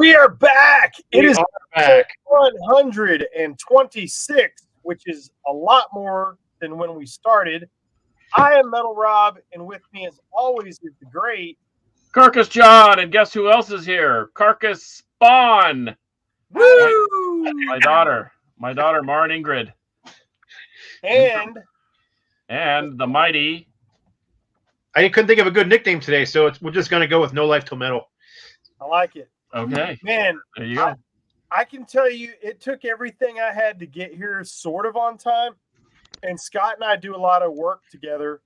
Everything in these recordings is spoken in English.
We are back. It is back. 126, which is a lot more than when we started. I am Metal Rob, and with me, as always, is the great Carcass John, and guess who else is here? Carcass Spawn. Woo! My daughter, Maren Ingrid, and the mighty. I couldn't think of a good nickname today, so we're just going to go with No Life Till Metal. I like it. Okay. Man, there you go. I can tell you it took everything I had to get here sort of on time. And Scott and I do a lot of work together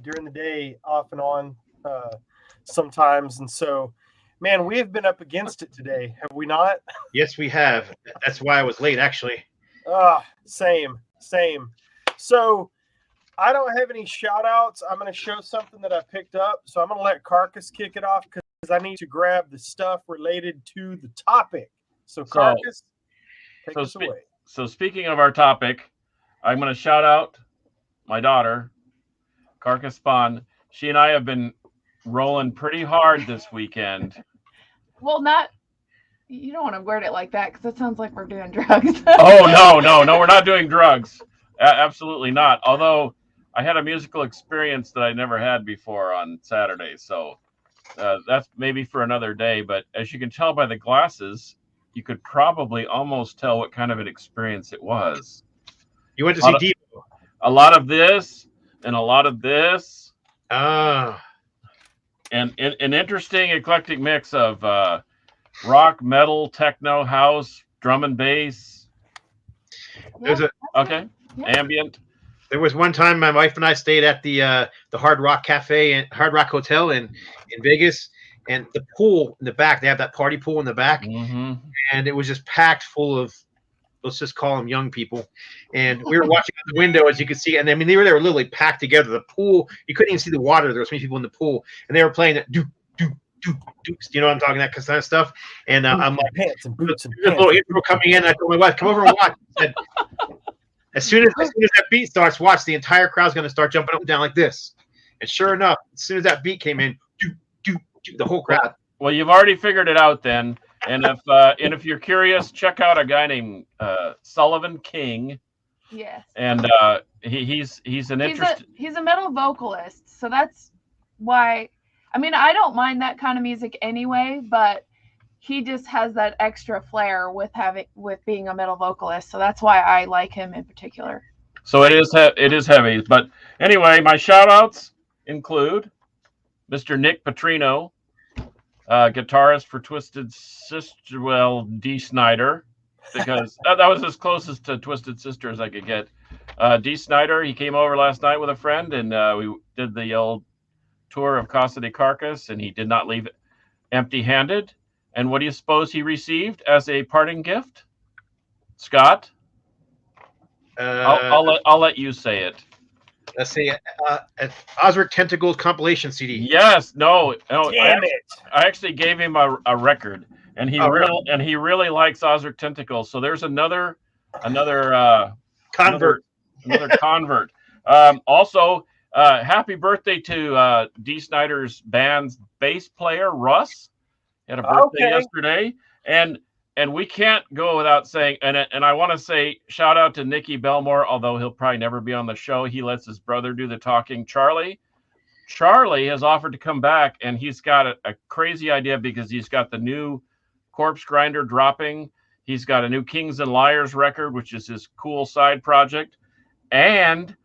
during the day, off and on sometimes. And so, man, we have been up against it today, have we not? Yes, we have. That's why I was late, actually. Same. So I don't have any shout outs. I'm going to show something that I picked up. So I'm going to let Carcass kick it off because I need to grab the stuff related to the topic. So Carcass, take us away. So speaking of our topic, I'm going to shout out my daughter, Carcass Spawn. She and I have been rolling pretty hard this weekend. Well, you don't want to word it like that because that sounds like we're doing drugs. Oh, no, we're not doing drugs. Absolutely not. Although I had a musical experience that I never had before on Saturday. So that's maybe for another day. But as you can tell by the glasses, you could probably almost tell what kind of an experience it was. You went to see Devo. A lot of this and a lot of this. And an interesting eclectic mix of rock, metal, techno, house, drum and bass. Ambient. There was one time my wife and I stayed at the Hard Rock Cafe and Hard Rock Hotel in Vegas, and the pool in the back, they have that party pool in the back, and it was just packed full of, let's just call them young people. And we were watching out the window, as you could see, and I mean they were literally packed together. The pool, you couldn't even see the water. There were so many people in the pool, and they were playing that do. You know what I'm talking, that kind of stuff. And I'm like, pants and boots and there's a little intro coming in. I told my wife, come over and watch. I said, as soon as that beat starts, watch, the entire crowd's going to start jumping up and down like this. And sure enough, as soon as that beat came in, the whole crowd. Well, you've already figured it out then. And if you're curious, check out a guy named Sullivan King. Yes. And he's a metal vocalist, so that's why. I mean, I don't mind that kind of music anyway, but he just has that extra flair with being a metal vocalist, so that's why I like him in particular. So it is heavy, but anyway, my shout outs include Mr. Nick Petrino, guitarist for Twisted Sister, Dee Snider, because that was as closest to Twisted Sister as I could get. Dee Snider, he came over last night with a friend, and we did the old tour of Casa de Carcass, and he did not leave empty-handed. And what do you suppose he received as a parting gift, Scott? I'll let you say it. Let's see, an Osric Tentacles compilation CD. Yes, no. Damn it. I actually gave him a record, and he really likes Osric Tentacles. So there's another convert. Another convert. Also, happy birthday to Dee Snider's band's bass player Russ. He had a birthday yesterday, and we can't go without saying, and I want to say shout out to Nicky Belmore, although he'll probably never be on the show. He lets his brother do the talking. Charlie has offered to come back, and he's got a crazy idea because he's got the new Corpse Grinder dropping. He's got a new Kings and Liars record, which is his cool side project, and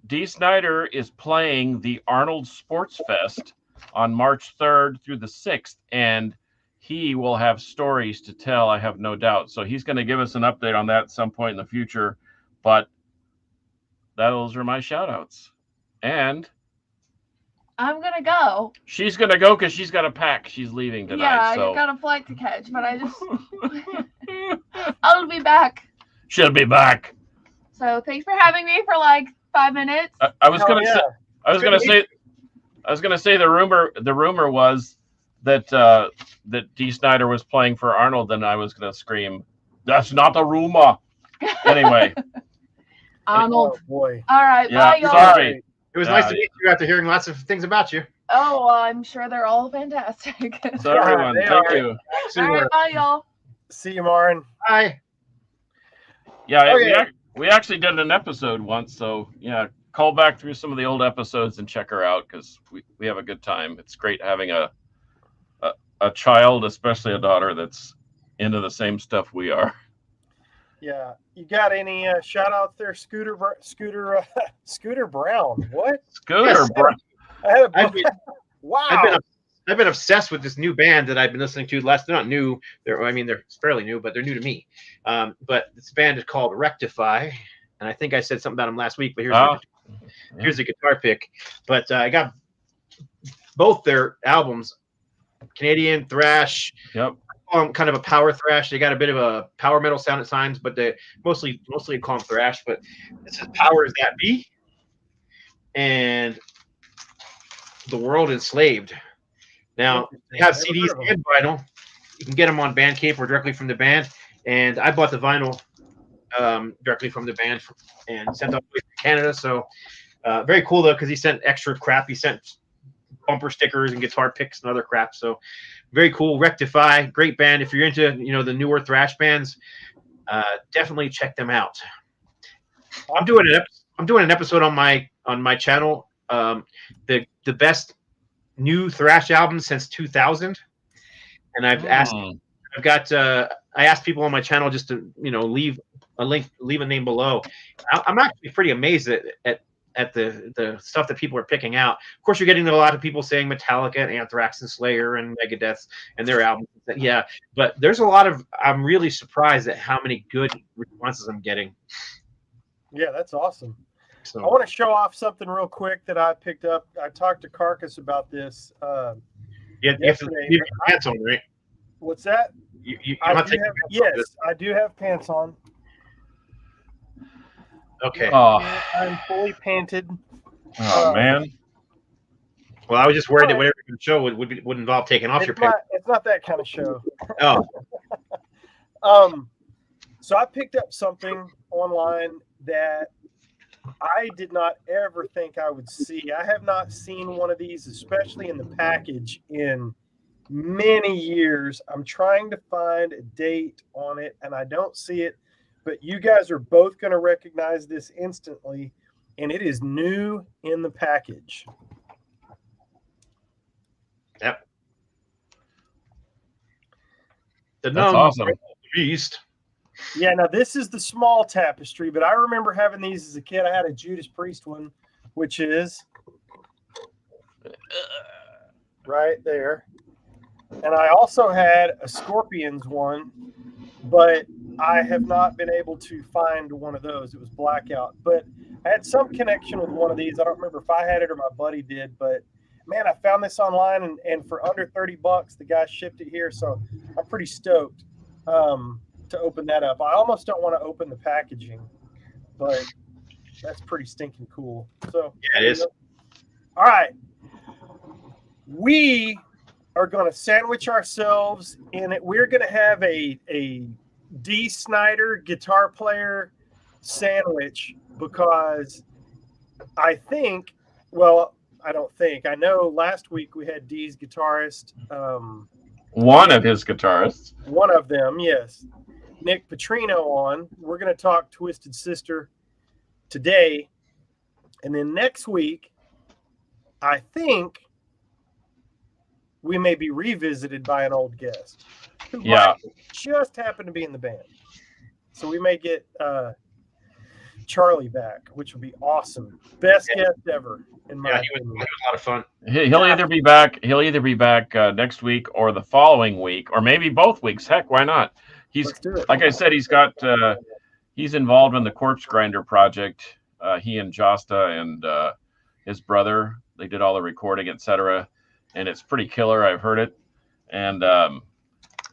Dee Snider is playing the Arnold Sports Fest on March 3rd through the 6th, and he will have stories to tell, I have no doubt. So he's going to give us an update on that at some point in the future, but those are my shout outs. And I'm going to go. She's going to go because she's got a pack. She's leaving tonight. Yeah, I so. got a flight to catch, but I'll be back. She'll be back. So thanks for having me for like 5 minutes. I was going to say the rumor was that Dee Snider was playing for Arnold, and I was going to scream, "That's not a rumor." Anyway, Arnold. Oh, boy. All right, yeah, bye, y'all. sorry. It was nice to meet you after hearing lots of things about you. Oh, I'm sure they're all fantastic. So everyone, they thank are. you. All right, bye, y'all. See you, Marin. Bye. Yeah, Okay. we actually did an episode once, so yeah, call back through some of the old episodes and check her out because we have a good time. It's great having a child, especially a daughter, that's into the same stuff we are. Yeah. You got any shout outs there, Scooter Brown? What? Scooter, Yes. I had a I've wow. been obsessed with this new band that I've been listening to. They're not new. They're fairly new, but they're new to me. But this band is called Rectify, and I think I said something about them last week. But here's a guitar pick. But I got both their albums, Canadian thrash. Yep. Kind of a power thrash. They got a bit of a power metal sound at times, but they mostly call them thrash. But this is Power Is That Be, and The World Enslaved. Now they have CDs and vinyl. You can get them on Bandcamp or directly from the band. And I bought the vinyl directly from the band and sent off to Canada. So very cool though, because he sent extra crap. He sent bumper stickers and guitar picks and other crap. So very cool. Rectify, great band. If you're into the newer thrash bands, definitely check them out. I'm doing an episode on my channel. The best new thrash album since 2000, and I asked people on my channel just to leave a link, leave a name below. I'm actually pretty amazed at the stuff that people are picking out. Of course, you're getting a lot of people saying Metallica and Anthrax and Slayer and Megadeth and their albums. Yeah, but there's a lot of. I'm really surprised at how many good responses I'm getting. Yeah, that's awesome. So I want to show off something real quick that I picked up. I talked to Carcass about this. you have to leave your pants on, right? What's that? I do have pants on. Okay. Oh, I'm fully panted. man. Well, I was just worried that whatever you show would involve taking off your pants. It's not that kind of show. Oh. So I picked up something online that I did not ever think I would see. I have not seen one of these, especially in the package, in many years. I'm trying to find a date on it, and I don't see it. But you guys are both going to recognize this instantly, and it is new in the package. Yep. That's awesome. Beast. Yeah, now this is the small tapestry, but I remember having these as a kid. I had a Judas Priest one, which is right there. And I also had a Scorpions one, but I have not been able to find one of those. It was blackout. But I had some connection with one of these. I don't remember if I had it or my buddy did, but man, I found this online and for under $30, the guy shipped it here. So I'm pretty stoked to open that up. I almost don't want to open the packaging, but that's pretty stinking cool. So yeah, it is. All right. We are going to sandwich ourselves in it. We're going to have a Dee Snider guitar player sandwich because I know last week we had Dee's guitarist. One of his guitarists. One of them, yes. Nick Petrino on. We're going to talk Twisted Sister today. And then next week, I think we may be revisited by an old guest who might just happen to be in the band. So we may get Charlie back, which would be awesome. Best guest ever in my opinion. He was a lot of fun. He'll either be back. He'll either be back next week or the following week, or maybe both weeks. Heck, why not? Let's do it. Like I said, he's involved in the Corpse Grinder project. He and Josta and his brother, they did all the recording, etc. And it's pretty killer. I've heard it. And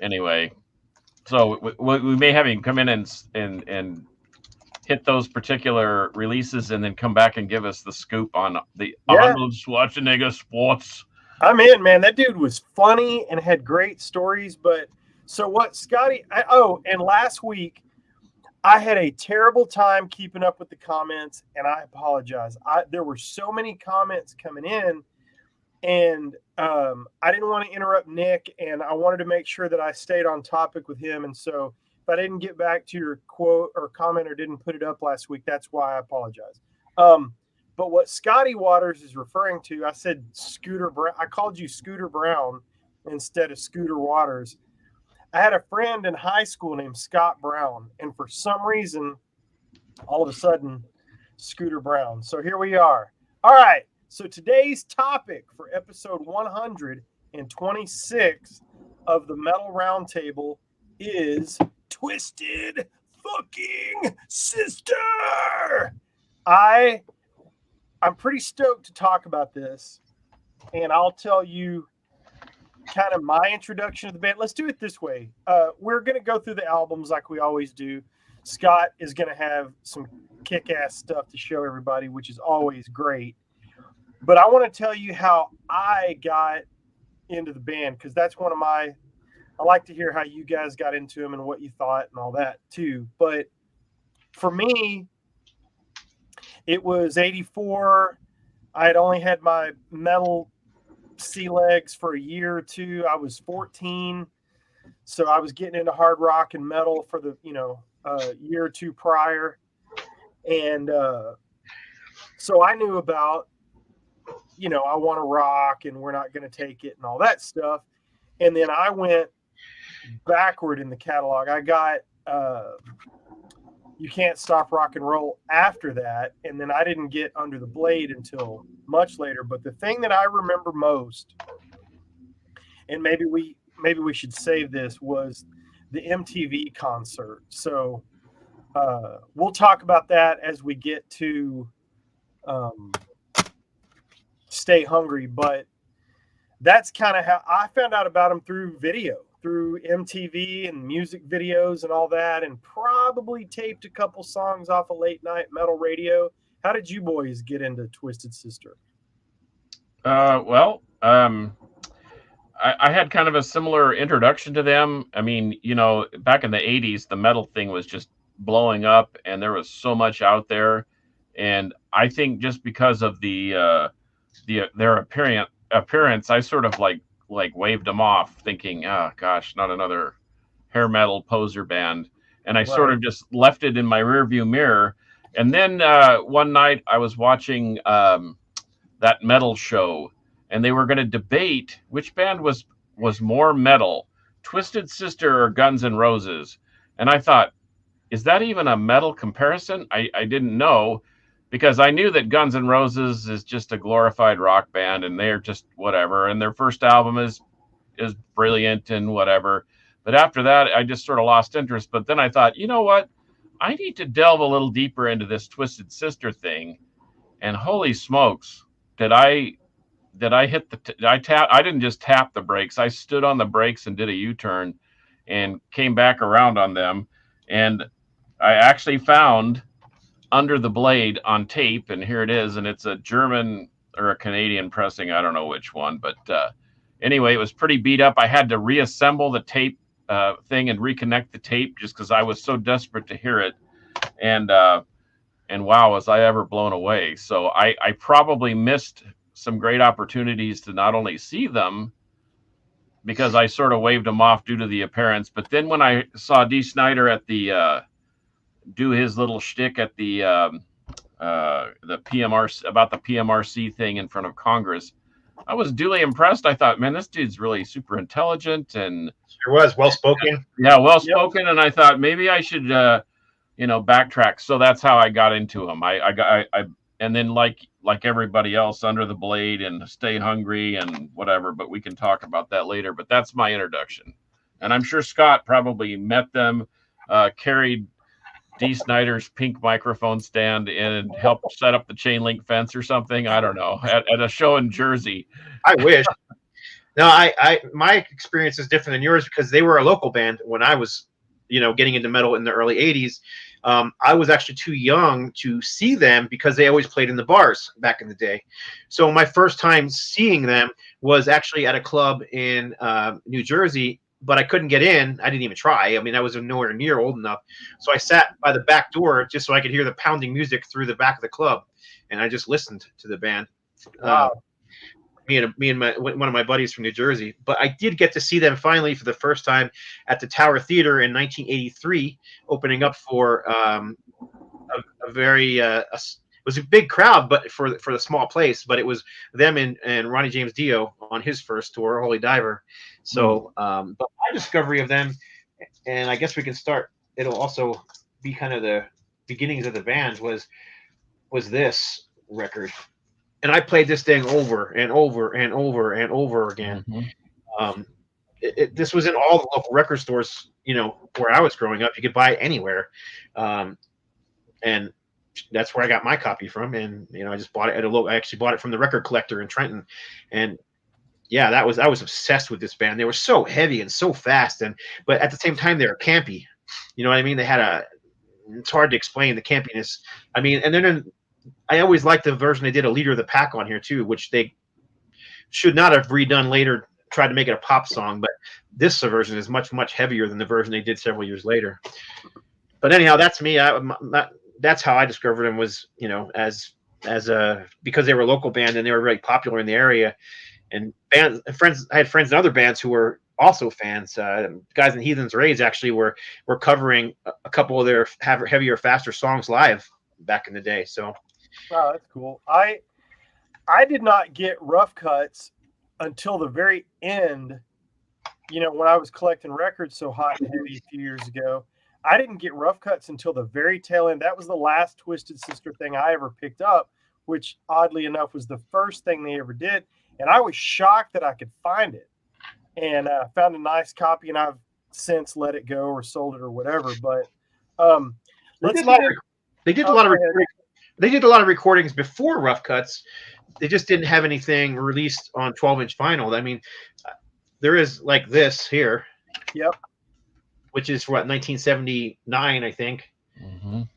anyway, so we may have him come in and hit those particular releases and then come back and give us the scoop on the Arnold Schwarzenegger sports. I'm in, man. That dude was funny and had great stories. But so what, Scotty? And last week I had a terrible time keeping up with the comments, and I apologize. There were so many comments coming in, And I didn't want to interrupt Nick, and I wanted to make sure that I stayed on topic with him. And so if I didn't get back to your quote or comment or didn't put it up last week, that's why I apologize. But what Scotty Waters is referring to, I said Scooter Brown. I called you Scooter Brown instead of Scooter Waters. I had a friend in high school named Scott Brown, and for some reason, all of a sudden, Scooter Brown. So here we are. All right. So today's topic for episode 126 of the Metal Roundtable is Twisted Fucking Sister. I'm pretty stoked to talk about this, and I'll tell you kind of my introduction to the band. Let's do it this way. We're going to go through the albums like we always do. Scott is going to have some kick-ass stuff to show everybody, which is always great. But I want to tell you how I got into the band, because that's one of I like to hear how you guys got into them and what you thought and all that too. But for me, it was 84. I had only had my metal sea legs for a year or two. I was 14. So I was getting into hard rock and metal for the, year or two prior. And so I knew about, I want to rock and we're not going to take it and all that stuff. And then I went backward in the catalog. I got You Can't Stop Rock and Roll after that. And then I didn't get Under the Blade until much later. But the thing that I remember most, and maybe we should save this, was the MTV concert. So we'll talk about that as we get to Stay Hungry. But that's kind of how I found out about them, through MTV and music videos and all that, and probably taped a couple songs off of late night metal radio. How did you boys get into Twisted Sister? I had kind of a similar introduction to them. I mean, back in the 80s, the metal thing was just blowing up and there was so much out there. And I think just because of their appearance, I sort of like waved them off, thinking, oh gosh, not another hair metal poser band. And I sort of just left it in my rearview mirror. And then one night I was watching that metal show, and they were going to debate which band was more metal, Twisted Sister or Guns N' Roses. And I thought, is that even a metal comparison? I didn't know, because I knew that Guns N' Roses is just a glorified rock band and they're just whatever. And their first album is brilliant and whatever. But after that, I just sort of lost interest. But then I thought, you know what? I need to delve a little deeper into this Twisted Sister thing. And holy smokes, did I hit I didn't just tap the brakes. I stood on the brakes and did a U-turn and came back around on them. And I actually found Under the Blade on tape, and here it is. And it's a German or a Canadian pressing. I don't know which one, but anyway, it was pretty beat up. I had to reassemble the tape thing and reconnect the tape just because I was so desperate to hear it. And wow, was I ever blown away. So I probably missed some great opportunities to not only see them, because I sort of waved them off due to the appearance, but then when I saw Dee Snider at the do his little shtick at the PMRC, about the PMRC thing in front of Congress, I was duly impressed. I thought, man, this dude's really super intelligent and sure was well spoken. Yeah, well spoken. Yep. And I thought maybe I should backtrack. So that's how I got into him. I and then like everybody else, Under the Blade and Stay Hungry and whatever, but we can talk about that later. But that's my introduction. And I'm sure Scott probably met them, carried Dee Snider's pink microphone stand in and helped set up the chain link fence or something. I don't know, at a show in Jersey. I wish. No, my experience is different than yours, because they were a local band when I was, getting into metal in the early 80s. I was actually too young to see them because they always played in the bars back in the day. So my first time seeing them was actually at a club in New Jersey, but I couldn't get in. I didn't even try. I mean, I was nowhere near old enough. So I sat by the back door just so I could hear the pounding music through the back of the club. And I just listened to the band. Wow. me and one of my buddies from New Jersey. But I did get to see them finally for the first time at the Tower Theater in 1983, opening up for a very it was a big crowd, but for the small place. But it was them and Ronnie James Dio on his first tour, Holy Diver. So, but my discovery of them, and I guess we can start. It'll also be kind of the beginnings of the band was this record, and I played this thing over and over and over and over again. This was in all the local record stores, where I was growing up. You could buy it anywhere, and that's where I got my copy from. And I just bought it I actually bought it from the record collector in Trenton, and yeah, I was obsessed with this band. They were so heavy and so fast, but at the same time they were campy. You know what I mean? They had it's hard to explain the campiness. I mean, and then I always liked the version they did a Leader of the Pack on here too, which they should not have redone later, tried to make it a pop song, but this version is much, much heavier than the version they did several years later. But anyhow, that's me. That's how I discovered them, was, as because they were a local band and they were very popular in the area. And friends, I had friends in other bands who were also fans. Guys in Heathens Raids actually were covering a couple of their heavier, faster songs live back in the day. So, wow, that's cool. I did not get Rough Cuts until the very end. When I was collecting records so hot and heavy a few years ago, I didn't get Rough Cuts until the very tail end. That was the last Twisted Sister thing I ever picked up, which oddly enough was the first thing they ever did. And I was shocked that I could find it, and found a nice copy, and I've since let it go or sold it or whatever. But they did a lot of recordings before Rough Cuts. They just didn't have anything released on 12-inch vinyl. I mean, there is like this here. Yep. Which is what, 1979, I think. And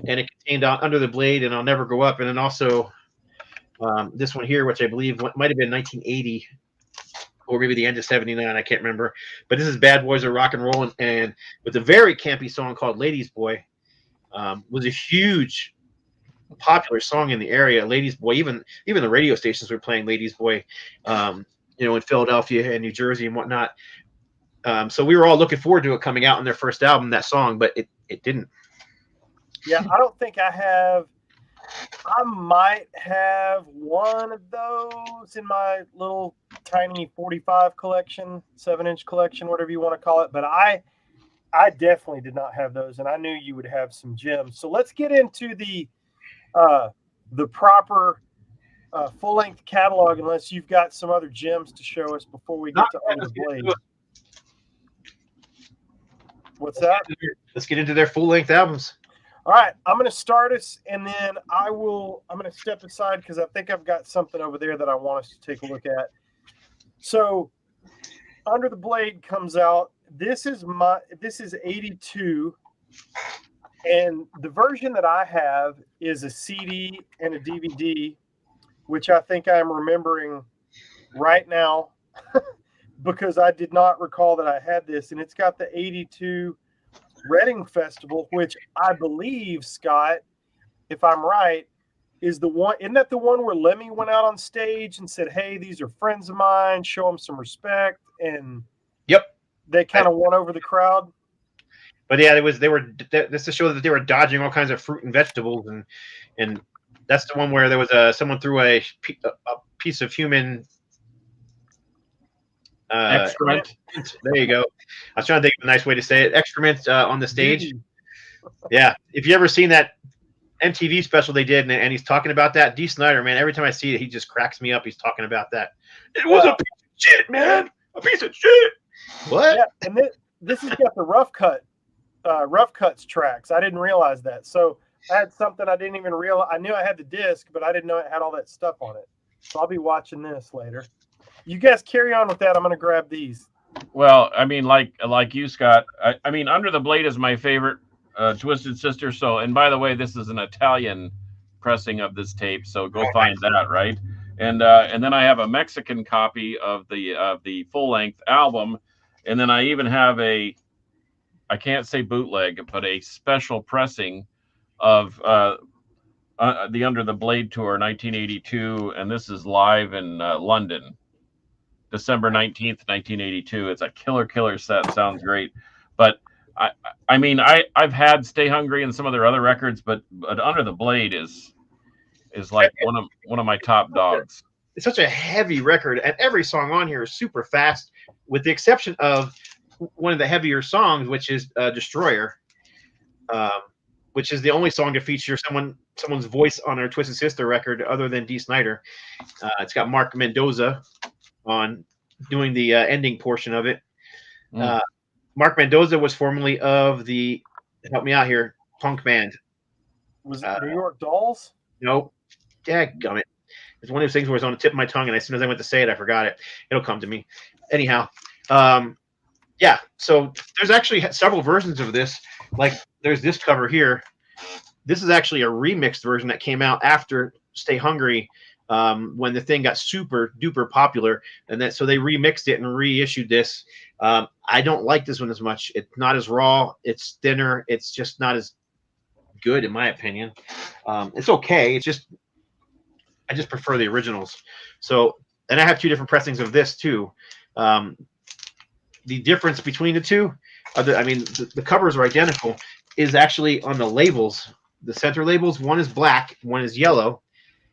it contained Under the Blade and I'll Never Grow Up, and then also this one here, which I believe might have been 1980 or maybe the end of 79. I can't remember. But this is Bad Boys of Rock and Roll, and with a very campy song called Ladies Boy. Was a huge popular song in the area. Ladies Boy, even the radio stations were playing Ladies Boy, in Philadelphia and New Jersey and whatnot. So we were all looking forward to it coming out on their first album, that song, but it didn't. Yeah, I don't think I have. I might have one of those in my little tiny 45 collection, 7-inch collection, whatever you want to call it. But I definitely did not have those, and I knew you would have some gems. So let's get into the proper full-length catalog, unless you've got some other gems to show us before we get to Under the Blade. What's that? Let's get into their full-length albums. All right, I'm going to start us, and then I'm going to step aside because I think I've got something over there that I want us to take a look at. So, Under the Blade comes out. This is 82, and the version that I have is a CD and a DVD, which I think I'm remembering right now because I did not recall that I had this, and it's got the 82 Reading Festival, which I believe, Scott, if I'm right, is the one. Isn't that the one where Lemmy went out on stage and said, "Hey, these are friends of mine. Show them some respect." And yep, they kind of won over the crowd. But yeah, this to show that they were dodging all kinds of fruit and vegetables, and that's the one where there was someone threw a piece of human excrement. There you go. I was trying to think of a nice way to say it. Excrement on the stage. Yeah. If you ever seen that MTV special they did, and he's talking about that, Dee Snider, man, every time I see it, he just cracks me up. He's talking about that. It was a piece of shit, man. A piece of shit. What? Yeah, and this has got the Rough Cuts tracks. I didn't realize that. So I had something I didn't even realize. I knew I had the disc, but I didn't know it had all that stuff on it. So I'll be watching this later. You guys carry on with that. I'm going to grab these. Well, I mean, like you, Scott. I mean, Under the Blade is my favorite Twisted Sister. So, and by the way, this is an Italian pressing of this tape. So go find that, right? And then I have a Mexican copy of the full length album, and then I even have I can't say bootleg, but a special pressing of the Under the Blade tour, 1982, and this is live in London, December 19th, 1982. It's a killer set. Sounds great, but I mean, I've had Stay Hungry and some of their other records, but Under the Blade is like one of my top dogs. It's such a heavy record, and every song on here is super fast, with the exception of one of the heavier songs, which is Destroyer, which is the only song to feature someone's voice on our Twisted Sister record other than Dee Snider. It's got Mark Mendoza on doing the ending portion of it. Mark Mendoza was formerly of the, help me out here, punk band. Was it New York Dolls? Nope. Dadgummit. It's one of those things where it's on the tip of my tongue, and as soon as I went to say it, I forgot it. It'll come to me. Anyhow, yeah, so there's actually several versions of this. Like, there's this cover here. This is actually a remixed version that came out after Stay Hungry, when the thing got super duper popular, and so they remixed it and reissued this. I don't like this one as much. It's not as raw. It's thinner. It's just not as good, in my opinion. It's okay. It's just, I just prefer the originals. So, and I have two different pressings of this too. The difference between the two, the covers are identical, is actually on the labels. The center labels, one is black, one is yellow.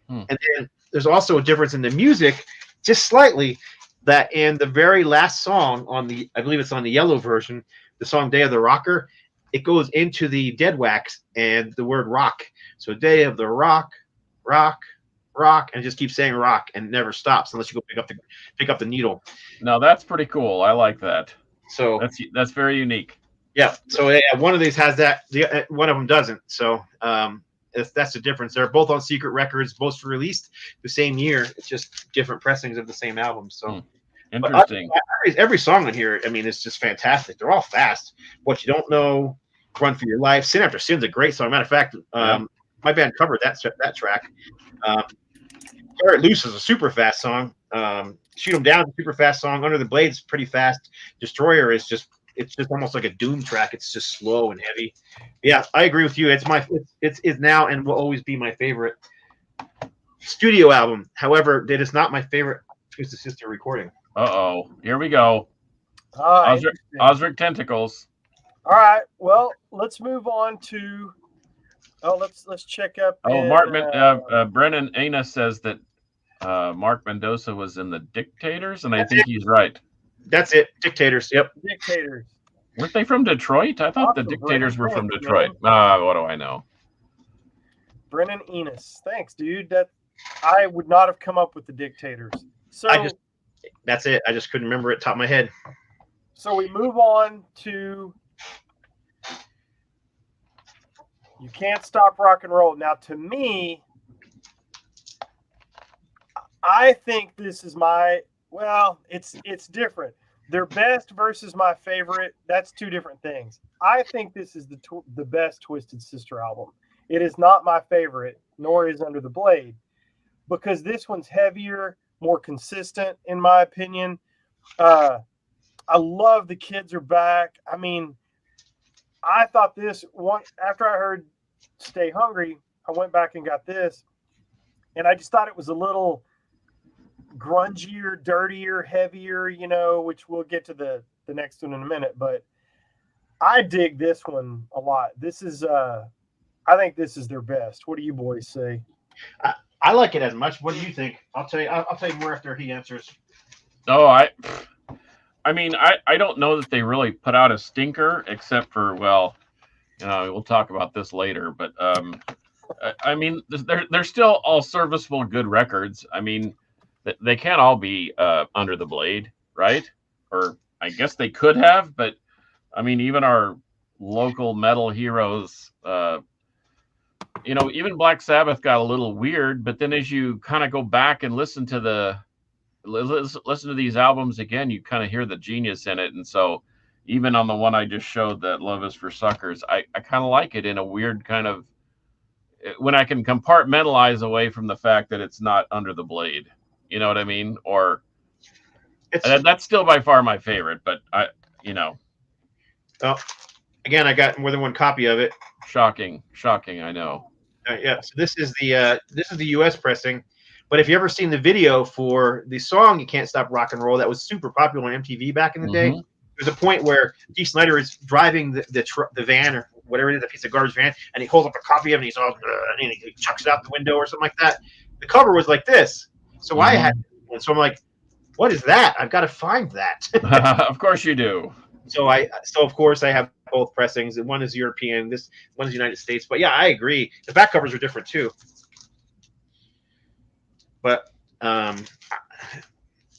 And then there's also a difference in the music, just slightly, that in the very last song on the, I believe it's on the yellow version, the song Day of the Rocker, it goes into the dead wax and the word rock. So Day of the Rock, rock, rock, and it just keeps saying rock and never stops unless you go pick up the needle. No, that's pretty cool. I like that. So that's very unique. Yeah. So yeah, one of these has that. One of them doesn't. So that's the difference. They're both on Secret Records, both released the same year. It's just different pressings of the same album. So interesting. Every song on here, I mean, it's just fantastic. They're all fast. What You Don't Know, Run for Your Life, Sin After Sin's a great song. Matter of fact, my band covered that track. Tear It Loose is a super fast song. Shoot 'Em Down is a super fast song. Under the Blade's pretty fast. Destroyer is just, it's just almost like a doom track. It's just slow and heavy. Yeah, I agree with you. It's now and will always be my favorite studio album. However, it is not my favorite Twisted Sister recording. Here we go. Osric Tentacles. All right. Well, let's move on to. Let's check up. Brennan Ana says that Mark Mendoza was in the Dictators, and I think he's right. That's it. Dictators. Yep. Dictators. Weren't they from Detroit? I thought the Dictators were from Detroit. What do I know? Brennan Enos. Thanks, dude. That I would not have come up with the Dictators. So that's it. I just couldn't remember it top of my head. So we move on to You Can't Stop Rock and Roll. Now, to me, I think this is it's different. Their best versus my favorite, that's two different things. I think this is the best Twisted Sister album. It is not my favorite, nor is Under the Blade, because this one's heavier, more consistent, in my opinion. I love The Kids Are Back. I mean, I thought this one, after I heard Stay Hungry, I went back and got this, and I just thought it was a little grungier, dirtier, heavier, which we'll get to the next one in a minute. But I dig this one a lot. This is, I think this is their best. What do you boys say? I like it as much. What do you think? I'll tell you more after he answers. No, I mean, I don't know that they really put out a stinker, except for, we'll talk about this later, but I mean, they're still all serviceable, good records. I mean, they can't all be Under the Blade, right? Or I guess they could have, but I mean, even our local metal heroes, even Black Sabbath got a little weird, but then as you kind of go back and listen to these albums again, you kind of hear the genius in it. And so even on the one I just showed, that Love Is for Suckers, I kind of like it in a weird kind of, when I can compartmentalize away from the fact that it's not Under the Blade. You know what I mean? Or that's still by far my favorite, but Well, again, I got more than one copy of it. Shocking, I know. Yeah. So this is the U.S. pressing. But if you ever seen the video for the song "You Can't Stop Rock and Roll" that was super popular on MTV back in the day, there's a point where Dee Snider is driving the van or whatever it is, a piece of garbage van, and he holds up a copy of it, and he's all and he chucks it out the window or something like that. The cover was like this, so I had, so I'm like, what is that? I've got to find that. Of course you do. So of course I have both pressings. One is European, this one is United States. But yeah, I agree. The back covers are different too. But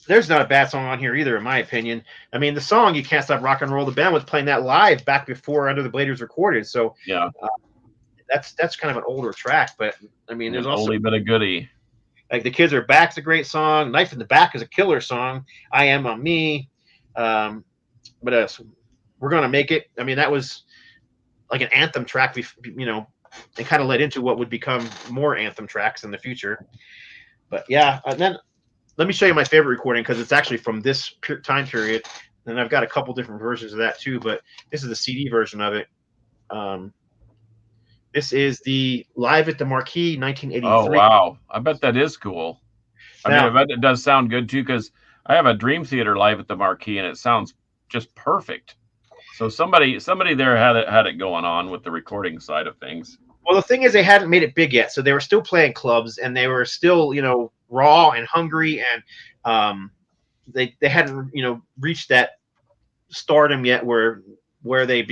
there's not a bad song on here either, in my opinion. I mean, the song "You Can't Stop Rock and Roll," the band was playing that live back before Under the Blade was recorded. So yeah, that's kind of an older track. But I mean, there's also only been a goodie. Like "The Kids Are Back's a great song. "Knife in the Back" is a killer song. "I Am on Me." But "We're Gonna Make It." I mean, that was like an anthem track. It kind of led into what would become more anthem tracks in the future. But yeah, and then let me show you my favorite recording because it's actually from this time period, and I've got a couple different versions of that too. But this is the CD version of it. This is the Live at the Marquee, 1983. Oh wow, I bet that is cool. I bet it does sound good too, because I have a Dream Theater Live at the Marquee, and it sounds just perfect. So somebody there had it going on with the recording side of things. Well, the thing is, they hadn't made it big yet, so they were still playing clubs, and they were still, raw and hungry, and they hadn't, reached that stardom yet where they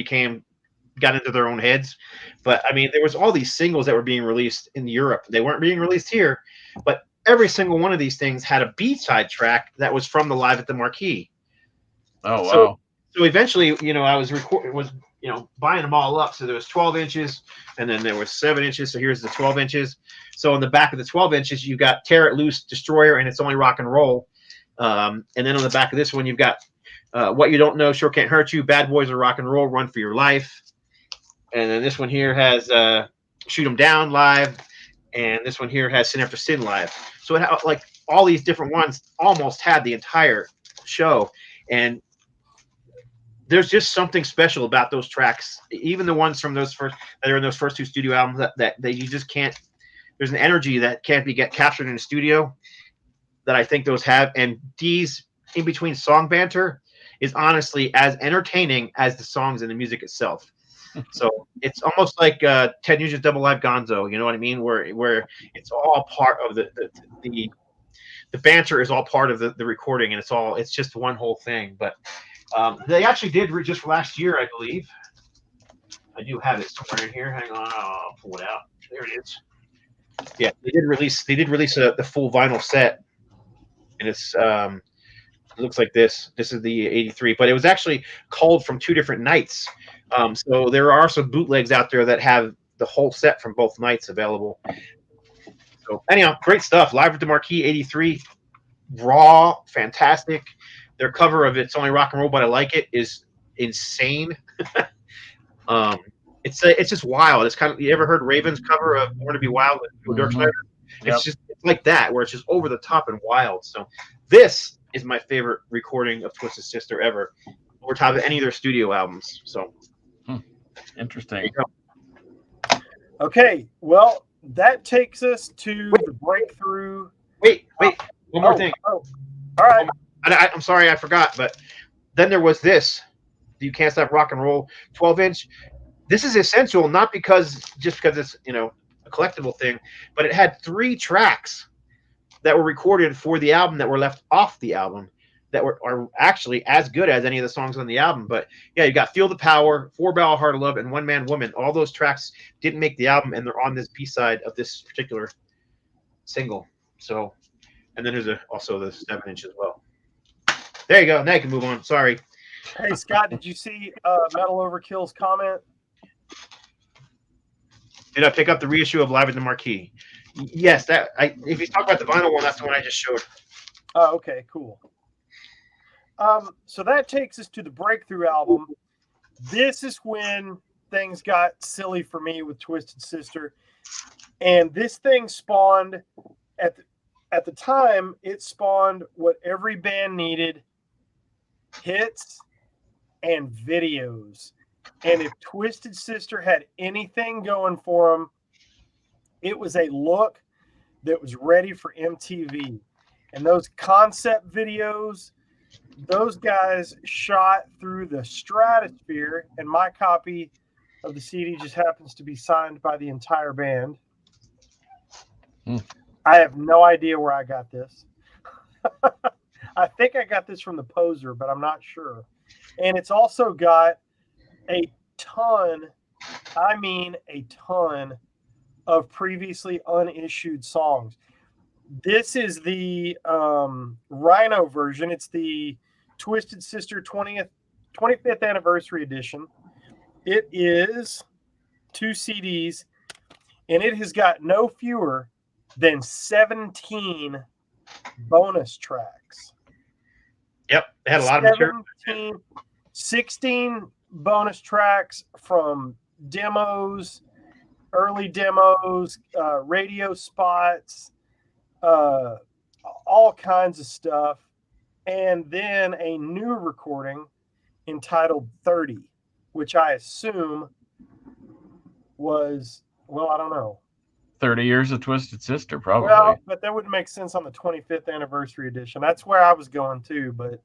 got into their own heads. But I mean, there was all these singles that were being released in Europe. They weren't being released here, but every single one of these things had a B-side track that was from the Live at the Marquee. Oh wow! So eventually, I was buying them all up. So there was 12 inches, and then there was 7 inches. So here's the 12 inches. So on the back of the 12 inches, you got "Tear It Loose," "Destroyer," and "It's Only Rock and Roll." And then on the back of this one, you've got "What You Don't Know Sure Can't Hurt You," "Bad Boys of Rock and Roll," "Run for Your Life." And then this one here has "Shoot 'Em Down" live, and this one here has "Sin After Sin" live. So it had, like, all these different ones almost had the entire show, and there's just something special about those tracks, even the ones from those first that are in those first two studio albums that you just can't. There's an energy that can't be captured in a studio that I think those have, and Dee's in between song banter is honestly as entertaining as the songs and the music itself. So it's almost like Ted Nugent's Double Live Gonzo, you know what I mean? Where it's all part of the banter is all part of the recording, and it's just one whole thing. But they actually did just last year, I believe. I do have it somewhere in here. Hang on, I'll pull it out. There it is. Yeah, they did release the full vinyl set, and it looks like this. This is the 83, but it was actually culled from two different nights. So there are some bootlegs out there that have the whole set from both nights available. So anyhow, great stuff. Live at the Marquee, 83, raw, fantastic. Their cover of "It's Only Rock and Roll, But I Like It" is insane. It's just wild. It's kind of, you ever heard Raven's cover of "Born to Be Wild" with Dirk Schneider? It's like that, where it's just over the top and wild. So this is my favorite recording of Twisted Sister ever, over top of any of their studio albums. So interesting. Okay, well, that takes us to the breakthrough. Wait, one more thing. All right. I'm sorry, I forgot, but then there was this. "You Can't Stop Rock and Roll," 12-inch. This is essential, not because it's a collectible thing, but it had 3 tracks that were recorded for the album that were left off the album that are actually as good as any of the songs on the album. But yeah, you got "Feel the Power," "4 Barrel Heart of Love," and "One Man Woman." All those tracks didn't make the album, and they're on this B-side of this particular single. So, and then there's also the 7-inch as well. There you go. Now you can move on. Sorry. Hey, Scott, did you see Metal Overkill's comment? Did I pick up the reissue of Live at the Marquee? Yes. If you talk about the vinyl one, that's the one I just showed. Oh, okay, cool. So that takes us to the breakthrough album. This is when things got silly for me with Twisted Sister, and this thing spawned at the time. It spawned what every band needed: hits and videos. And if Twisted Sister had anything going for them, It was a look that was ready for MTV. And those concept videos, those guys shot through the stratosphere, and my copy of the CD just happens to be signed by the entire band. I have no idea where I got this. I think I got this from the Poser, but I'm not sure. And it's also got a ton, I mean a ton, of previously unissued songs. This is the Rhino version. It's the Twisted Sister 25th anniversary edition. It is 2 CDs, and it has got no fewer than 17 bonus tracks. Yep, they had a lot of material. 16 bonus tracks from demos, early demos, radio spots, all kinds of stuff. And then a new recording entitled 30, which I assume was, well, I don't know. 30 years of Twisted Sister, probably. Well, but that wouldn't make sense on the 25th anniversary edition. That's where I was going too, but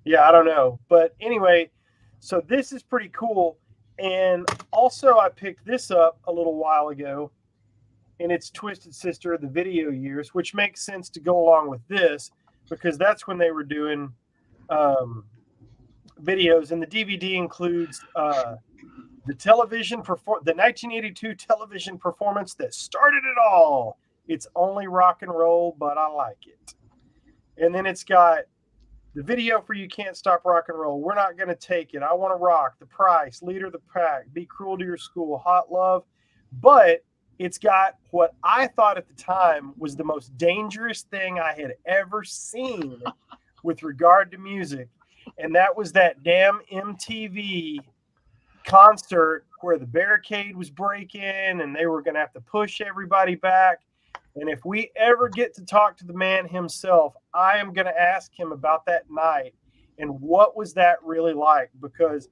yeah, I don't know. But anyway, so this is pretty cool. And also I picked this up a little while ago, and it's Twisted Sister, the video years, which makes sense to go along with this because that's when they were doing videos. And the DVD includes the 1982 television performance that started it all. It's only rock and roll, but I like it. And then it's got the video for You Can't Stop Rock and Roll, We're Not Gonna Take It, I Want to Rock, The Price, Leader of the Pack, Be Cruel to Your School, Hot Love. But it's got what I thought at the time was the most dangerous thing I had ever seen with regard to music. And that was that damn MTV concert where the barricade was breaking and they were going to have to push everybody back. And if we ever get to talk to the man himself, I am going to ask him about that night and what was that really like, because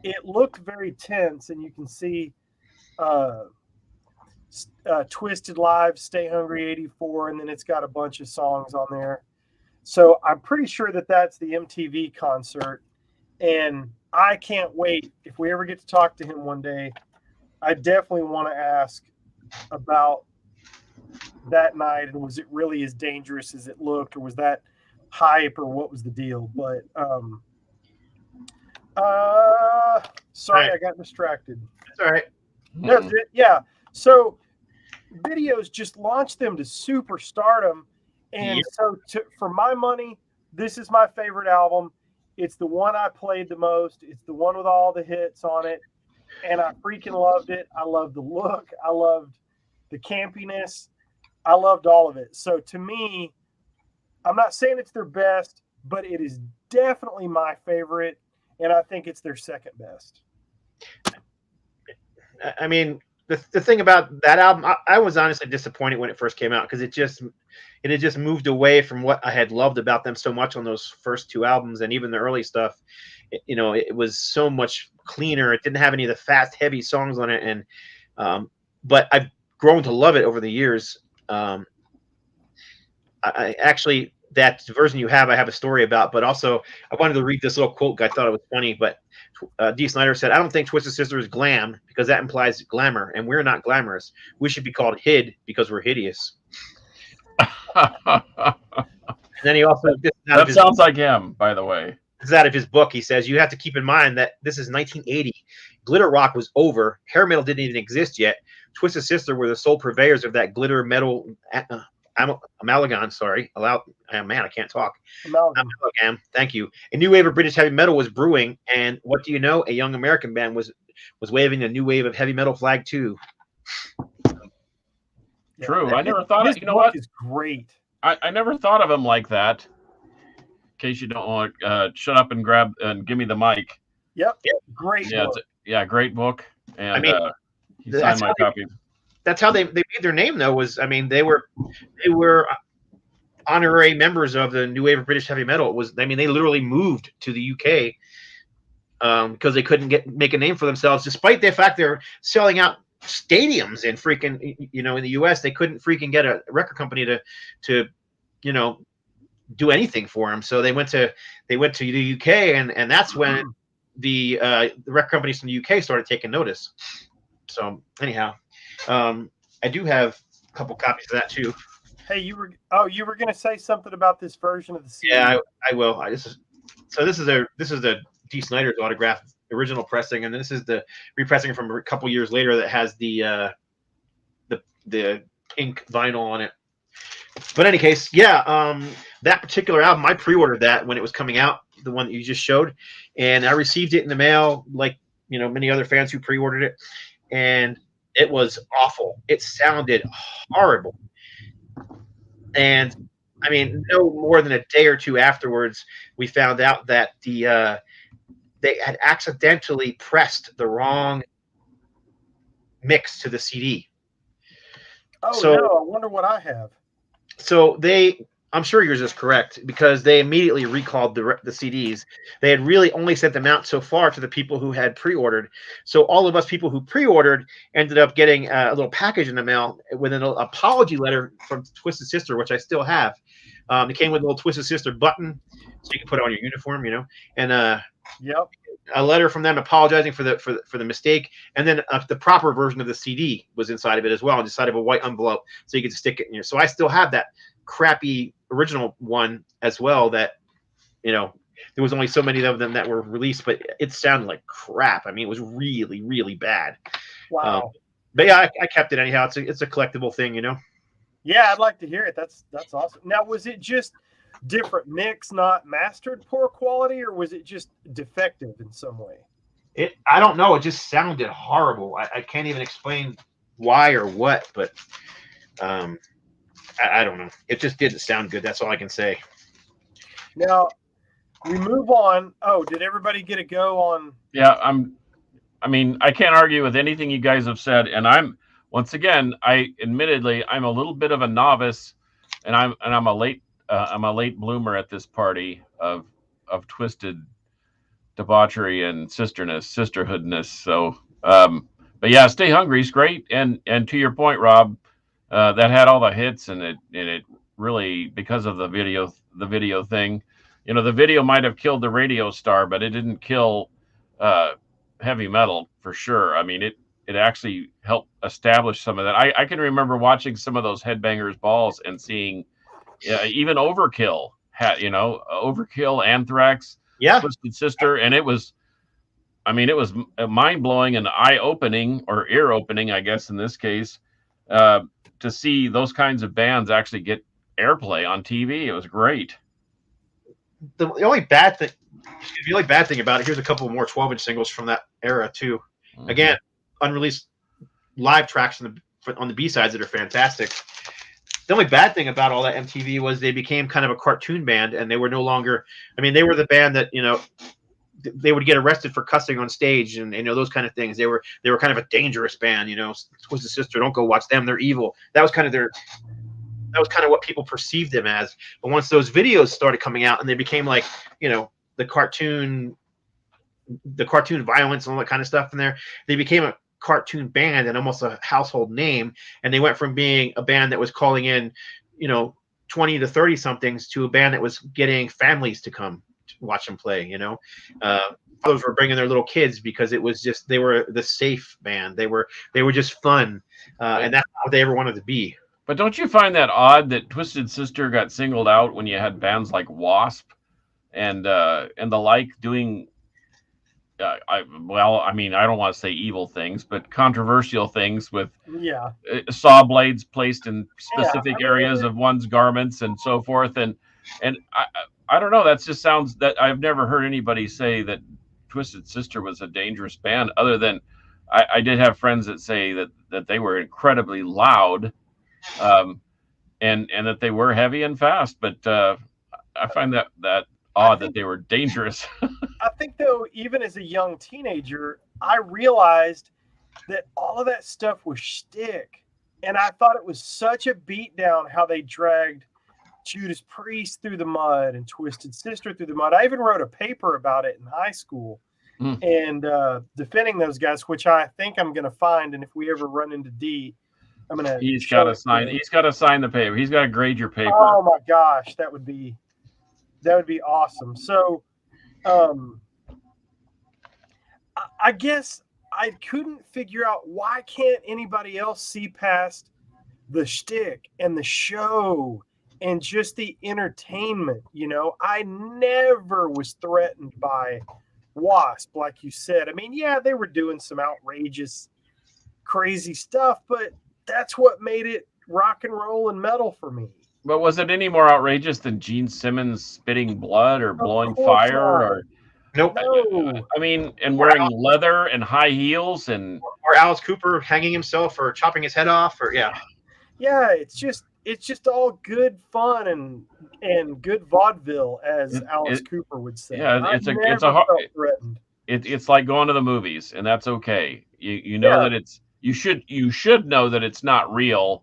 it looked very tense. And you can see Twisted Live, Stay Hungry 84, and then it's got a bunch of songs on there. So I'm pretty sure that that's the MTV concert. And I can't wait. If we ever get to talk to him one day, I definitely want to ask about that night. And was it really as dangerous as it looked, or was that hype, or what was the deal? But sorry, I got distracted. That's all right. That's it. Yeah. So videos just launched them to superstardom. And so for my money, this is my favorite album. It's the one I played the most. It's the one with all the hits on it. And I freaking loved it. I loved the look. I loved the campiness. I loved all of it. So to me, I'm not saying it's their best, but it is definitely my favorite. And I think it's their second best. I mean, the thing about that album, I was honestly disappointed when it first came out because it had just moved away from what I had loved about them so much on those first 2 albums, and even the early stuff. It was so much cleaner. It didn't have any of the fast, heavy songs on it, and but I've grown to love it over the years. I actually, that version you have, I have a story about, but also I wanted to read this little quote. I thought it was funny, but Dee Snider said, "I don't think Twisted Sister is glam because that implies glamour, and we're not glamorous. We should be called hid because we're hideous." And then he also, that sounds like him, by the way. This is out of his book. He says, "You have to keep in mind that this is 1980. Glitter rock was over. Hair metal didn't even exist yet. Twisted Sister were the sole purveyors of that glitter metal amalgam. Sorry, man, I can't talk. Amalgam. Thank you. A new wave of British heavy metal was brewing, and what do you know? A young American band was waving a new wave of heavy metal flag too." True. I never thought of, you know what? It's great. I never thought of him like that. In case you don't want to shut up and grab and give me the mic. Yep. Great. Yeah, great book. And I mean, he signed my copy. That's how they made their name, though. They were honorary members of the new wave of British heavy metal. They literally moved to the UK because they couldn't make a name for themselves, despite the fact they're selling out stadiums in freaking, you know, in the U.S. They couldn't freaking get a record company to you know, do anything for them. So they went to the UK, and that's when the record companies from the UK started taking notice. So anyhow, I do have a couple copies of that too. Hey, you were going to say something about this version of the CD. Yeah, I will. This is the D. Snider's autograph original pressing, and this is the repressing from a couple years later that has the pink vinyl on it. But in any case, yeah, that particular album, I pre-ordered that when it was coming out, the one that you just showed, and I received it in the mail, like, you know, many other fans who pre-ordered it, and it was awful. It sounded horrible. And I mean, no more than a day or two afterwards, we found out that they had accidentally pressed the wrong mix to the CD. Oh, so, no, I wonder what I have. So I'm sure yours is correct, because they immediately recalled the CDs. They had really only sent them out so far to the people who had pre-ordered. So all of us people who pre-ordered ended up getting a little package in the mail with an apology letter from Twisted Sister, which I still have. It came with a little Twisted Sister button, so you can put it on your uniform, you know, and yep, a letter from them apologizing for the mistake, and then the proper version of the CD was inside of it as well, inside of a white envelope, so you could stick it in your. So I still have that crappy original one as well, that, you know, there was only so many of them that were released, but it sounded like crap. I mean, it was really, really bad. Wow. But yeah, I kept it anyhow. It's a collectible thing, you know. Yeah, I'd like to hear it. That's awesome. Now, was it just different mix, not mastered poor quality, or was it just defective in some way? I don't know. It just sounded horrible. I can't even explain why or what, but I don't know. It just didn't sound good. That's all I can say. Now, we move on. Oh, did everybody get a go on? Yeah, I mean, I can't argue with anything you guys have said, and once again, admittedly, I'm a little bit of a novice, and I'm a late bloomer at this party of twisted debauchery and sisterhoodness. So, but yeah, Stay Hungry is great, and to your point, Rob, that had all the hits, and it really, because of the video thing, you know, the video might have killed the radio star, but it didn't kill heavy metal for sure. I mean, it actually helped establish some of that. I can remember watching some of those Headbangers Balls and seeing even Overkill had, you know, Overkill, Anthrax, yeah, Twisted Sister, and it was mind blowing and eye opening, or ear opening, I guess in this case, to see those kinds of bands actually get airplay on TV. It was great. The only bad thing about it, here's a couple more 12-inch singles from that era too. Mm-hmm. Again, unreleased live tracks on the B-sides that are fantastic. The only bad thing about all that MTV was they became kind of a cartoon band, and they were no longer. I mean, they were the band that, you know, they would get arrested for cussing on stage, and, you know, those kind of things. They were kind of a dangerous band, you know. Twisted Sister, don't go watch them; they're evil. That was kind of what people perceived them as. But once those videos started coming out, and they became like, you know, the cartoon violence and all that kind of stuff in there, they became a cartoon band and almost a household name. And they went from being a band that was calling in, you know, 20 to 30 somethings to a band that was getting families to come to watch them play, you know. Those were bringing their little kids, because it was just, they were the safe band. They were just fun. And that's how they ever wanted to be. But don't you find that odd that Twisted Sister got singled out when you had bands like Wasp and the like doing, I mean, I don't want to say evil things, but controversial things with saw blades placed in specific areas of one's garments and so forth. And I don't know. That just sounds, that I've never heard anybody say that Twisted Sister was a dangerous band, other than I did have friends that say that they were incredibly loud. And that they were heavy and fast, but I find that odd that they were dangerous. I think, though, even as a young teenager, I realized that all of that stuff was shtick, and I thought it was such a beatdown how they dragged Judas Priest through the mud and Twisted Sister through the mud. I even wrote a paper about it in high school, and defending those guys, which I think I'm going to find. And if we ever run into D, I'm going to. He's got to sign. He's got to sign the paper. He's got to grade your paper. Oh my gosh, that would be awesome. So, I guess I couldn't figure out why can't anybody else see past the shtick and the show and just the entertainment. I never was threatened by Wasp, like you said. I mean, yeah, they were doing some outrageous, crazy stuff, but that's what made it rock and roll and metal for me. But was it any more outrageous than Gene Simmons spitting blood or blowing fire? Or nope. No. I mean, and wearing leather and high heels, and or Alice Cooper hanging himself or chopping his head off, or yeah, it's just all good fun and good vaudeville, as Alice Cooper would say. Yeah, it's like going to the movies, and that's okay. You know that you should know that it's not real,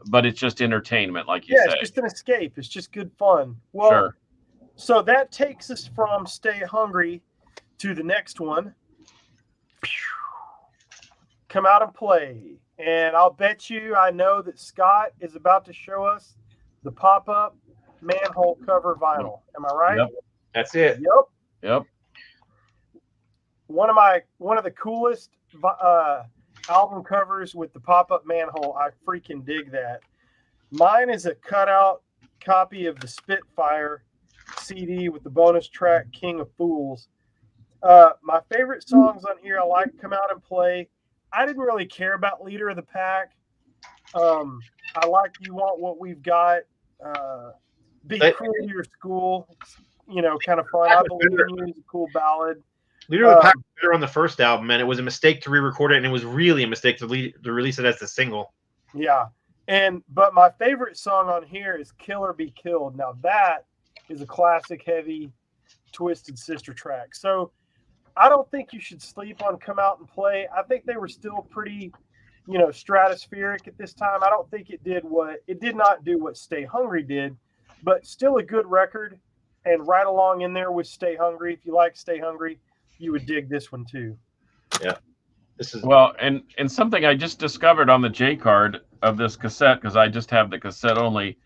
but it's just entertainment, like you say. It's just an escape. It's just good fun. Well, sure. So that takes us from Stay Hungry to the next one. Come Out and Play. And I'll bet you I know that Scott is about to show us the pop-up manhole cover vinyl. Am I right? Yep. That's it. Yep. One of the coolest album covers with the pop-up manhole. I freaking dig that. Mine is a cutout copy of the Spitfire CD with the bonus track King of Fools. My favorite songs on here, I like Come Out and Play. I didn't really care about Leader of the Pack. I like You Want What We've Got. Be Cruel to Your School. Kind of fun. I Believe in You is a cool ballad. Leader of the Pack was better on the first album, and it was a mistake to re-record it, and it was really a mistake to release it as the single. Yeah. But my favorite song on here is Kill or Be Killed. Now that is a classic heavy Twisted Sister track. So I don't think you should sleep on Come Out and Play. I think they were still pretty, stratospheric at this time. I don't think it did not do what Stay Hungry did, but still a good record, and right along in there with Stay Hungry. If you like Stay Hungry, you would dig this one too. Yeah. This is and something I just discovered on the J card of this cassette, because I just have the cassette only.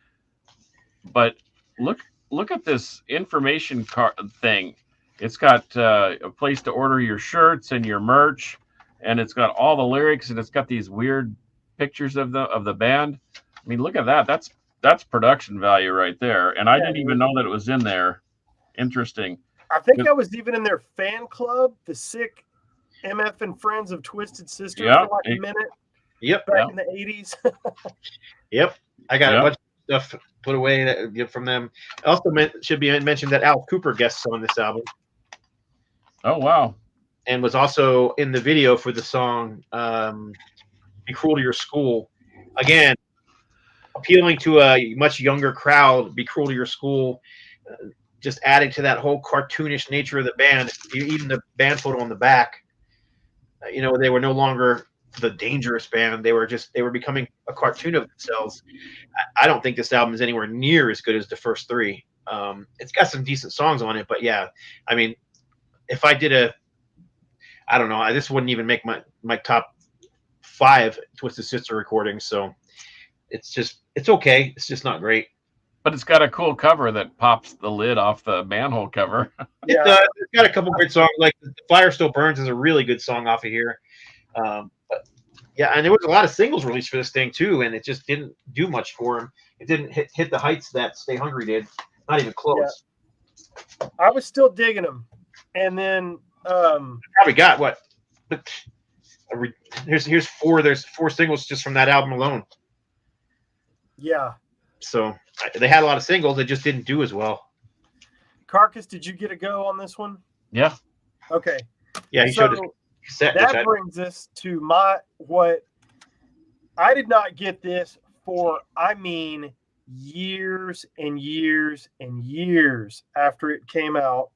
But look at this information card thing. It's got a place to order your shirts and your merch, and it's got all the lyrics, and it's got these weird pictures of the band. I mean, look at that. That's production value right there. And I didn't even know that it was in there. Interesting. I think I was even in their fan club, the Sick MF and Friends of Twisted Sister, for like a minute. Yep. Back in the 80s. Yep. I got a bunch of stuff put away from them. Also should be mentioned that Al Cooper guests on this album. Oh, wow. And was also in the video for the song Be Cruel to Your School. Again, appealing to a much younger crowd, Be Cruel to Your School, just adding to that whole cartoonish nature of the band. Even the band photo on the back, they were no longer the dangerous band. They were becoming a cartoon of themselves. I don't think this album is anywhere near as good as the first three. It's got some decent songs on it, but yeah, I mean, if I did I don't know, this wouldn't even make my top 5 Twisted Sister recordings. So it's okay. It's just not great. But it's got a cool cover that pops the lid off the manhole cover. It does. It's got a couple great songs. Like The Fire Still Burns is a really good song off of here. But yeah, and there was a lot of singles released for this thing too, and it just didn't do much for him. It didn't hit the heights that Stay Hungry did. Not even close. Yeah. I was still digging them. And then probably got what? Here's 4. There's 4 singles just from that album alone. Yeah. So they had a lot of singles. They just didn't do as well. Carcass, did you get a go on this one? Yeah. Okay. Yeah, he showed his cassette. That brings us to what I did not get this for, years and years and years after it came out.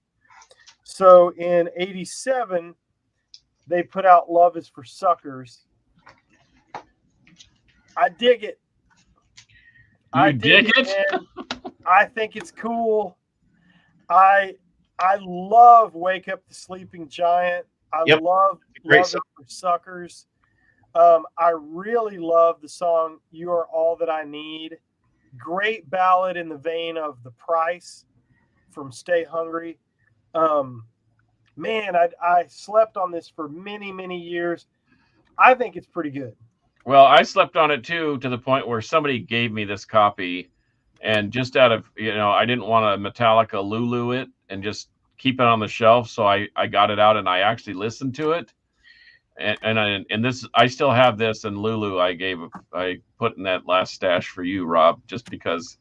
So in 87, they put out Love Is for Suckers. I dig it. You dig it? I think it's cool. I I love Wake Up the Sleeping Giant. I Yep. love Great Love song. It for Suckers. I really love the song You Are All That I Need. Great ballad in the vein of The Price from Stay Hungry. Man, I slept on this for many, many years. I think it's pretty good. Well, I slept on it too, to the point where somebody gave me this copy, and just out of, I didn't want to Metallica Lulu it and just keep it on the shelf, so I got it out and I actually listened to it, and this, I still have this, and Lulu I put in that last stash for you, Rob, just because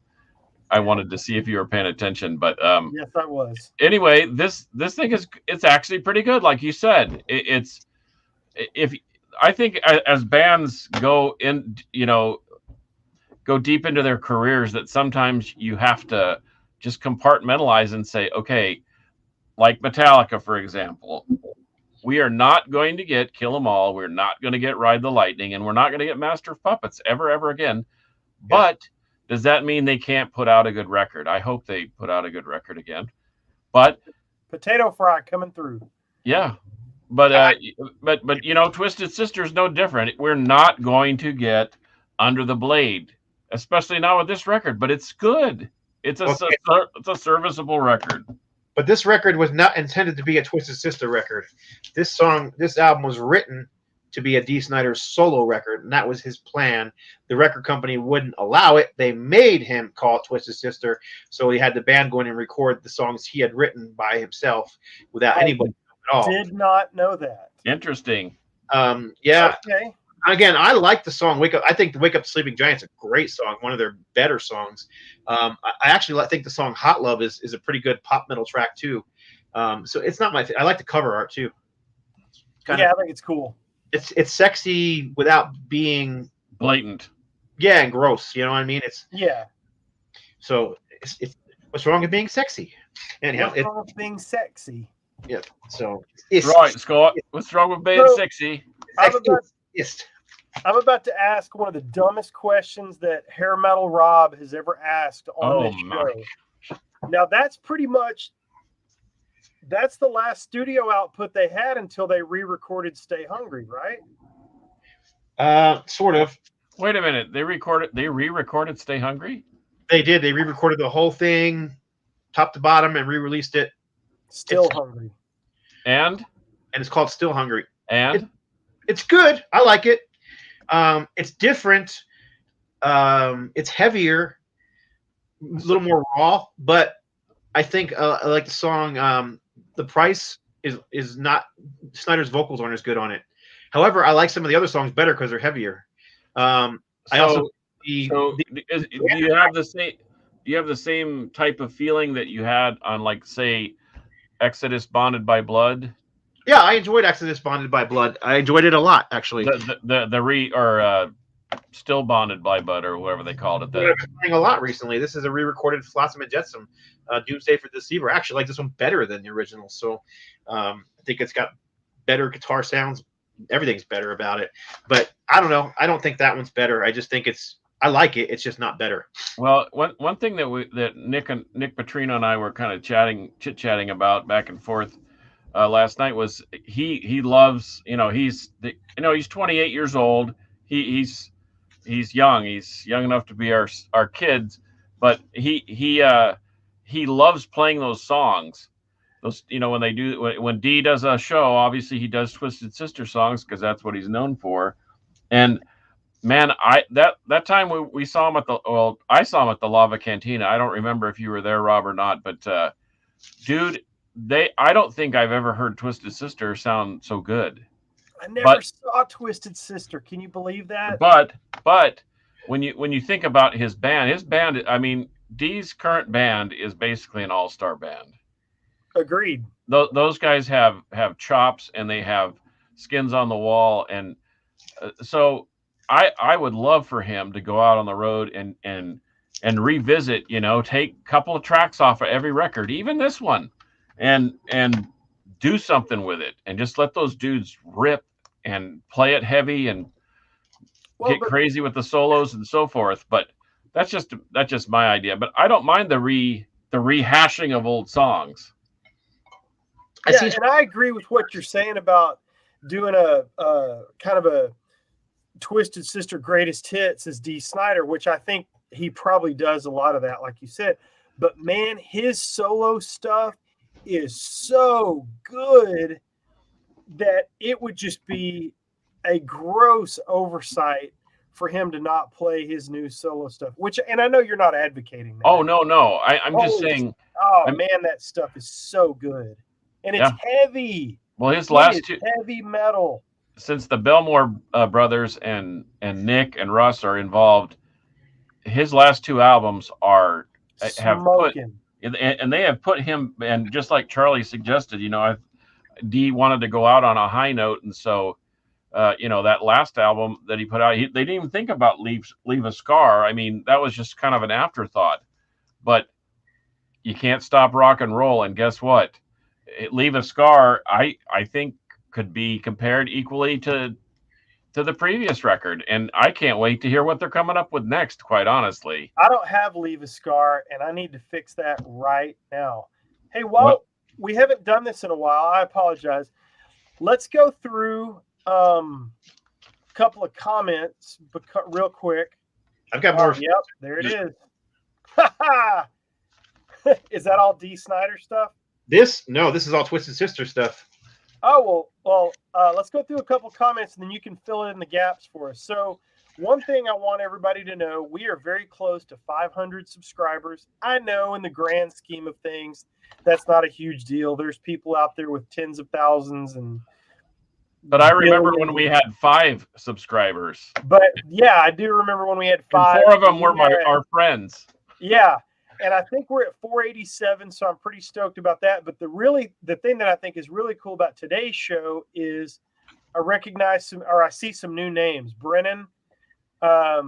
I wanted to see if you were paying attention. But Yes, I was. anyway, this thing it's actually pretty good, like you said. It's if I think as bands go in, go deep into their careers, that sometimes you have to just compartmentalize and say, okay, like Metallica, for example, we are not going to get Kill 'Em All, we're not going to get Ride the Lightning, and we're not going to get Master of Puppets ever again. But does that mean they can't put out a good record? I hope they put out a good record again. But Potato Fry coming through. yeah. But Twisted Sister is no different. We're not going to get Under the Blade, especially not with this record. But it's good. It's a serviceable record. But this record was not intended to be a Twisted Sister record. This album was written to be a Dee Snider's solo record, and that was his plan. The record company wouldn't allow it. They made him call it Twisted Sister, so he had the band go in and record the songs he had written by himself without anybody at all. Did not know that. Interesting. Yeah. Okay. Again, I like the song "Wake Up." I think the "Wake Up the Sleeping Giant's" a great song, one of their better songs. I actually think the song "Hot Love" is a pretty good pop metal track too. So it's not my. I like the cover art too. I think it's cool. It's sexy without being blatant. Yeah, and gross. You know what I mean? So it's what's wrong with being sexy? Anyhow, what's wrong with being sexy? Yeah. So it's right, Scott. What's wrong with being sexy? I'm about to ask one of the dumbest questions that Hair Metal Rob has ever asked on this show. Now, that's the last studio output they had until they re-recorded Stay Hungry, right? Sort of. Wait a minute. They re-recorded Stay Hungry? They did. They re-recorded the whole thing, top to bottom, and re-released it. Still Hungry. And it's called Still Hungry. And it's good. I like it. It's different. It's heavier, a little more raw, but I think I like the song. The Price is not, Snyder's vocals aren't as good on it. However, I like some of the other songs better because they're heavier. Do you have the same type of feeling that you had on, like, say, Exodus Bonded by Blood? Yeah, I enjoyed Exodus Bonded by Blood. I enjoyed it a lot, actually. Still Bonded by Blood, or whatever they called it. I've been playing a lot recently. This is a re-recorded Flotsam and Jetsam, Doomsday for Deceiver. I actually like this one better than the original. So I think it's got better guitar sounds. Everything's better about it. But I don't know. I don't think that one's better. I just think I like it. It's just not better. Well, one thing that Nick Petrino and I were kind of chit-chatting about back and forth last night was he loves, he's 28 years old. He's young. He's young enough to be our kids, but he loves playing those songs. Those, when Dee does a show, obviously he does Twisted Sister songs because that's what he's known for. And man, that time we saw him I saw him at the Lava Cantina. I don't remember if you were there, Rob, or not, but dude, I don't think I've ever heard Twisted Sister sound so good. I never saw Twisted Sister. Can you believe that? But when you think about his band, I mean, Dee's current band is basically an all-star band. Agreed. Those guys have chops, and they have skins on the wall, and so I would love for him to go out on the road and revisit, take a couple of tracks off of every record, even this one, and do something with it, and just let those dudes rip and play it heavy and get crazy with the solos and so forth. But that's just my idea. But I don't mind the rehashing of old songs. And I agree with what you're saying about doing a kind of a Twisted Sister greatest hits as Dee Snider, which I think he probably does a lot of that, like you said. But man, his solo stuff is so good that it would just be a gross oversight for him to not play his new solo stuff. And I know you're not advocating that. Oh no, I'm just saying. Man, that stuff is so good, and it's heavy. Well, his last two heavy metal. Since the Belmore brothers and Nick and Russ are involved, his last two albums smoking. And they have put him, and just like Charlie suggested, Dee wanted to go out on a high note, and so that last album that he put out, they didn't even think about Leave a Scar. I mean, that was just kind of an afterthought. But you can't stop rock and roll, and guess what? Leave a Scar, I think, could be compared equally to the previous record, and I can't wait to hear what they're coming up with next, quite honestly. I don't have Leave a Scar, and I need to fix that right now. Hey, we haven't done this in a while. I apologize. Let's go through a couple of comments real quick. I've got more. Yep, there it is. Is that all Dee Snider stuff? This is all Twisted Sister stuff. Oh, well, let's go through a couple comments, and then you can fill in the gaps for us. So one thing I want everybody to know, we are very close to 500 subscribers. I know in the grand scheme of things, that's not a huge deal. There's people out there with tens of thousands. But I remember when we had 5 subscribers. But, yeah, I do remember when we had 5. And 4 of them were our friends. Yeah. And I think we're at 487, so I'm pretty stoked about that. But the thing that I think is really cool about today's show is I see some new names. Brennan, I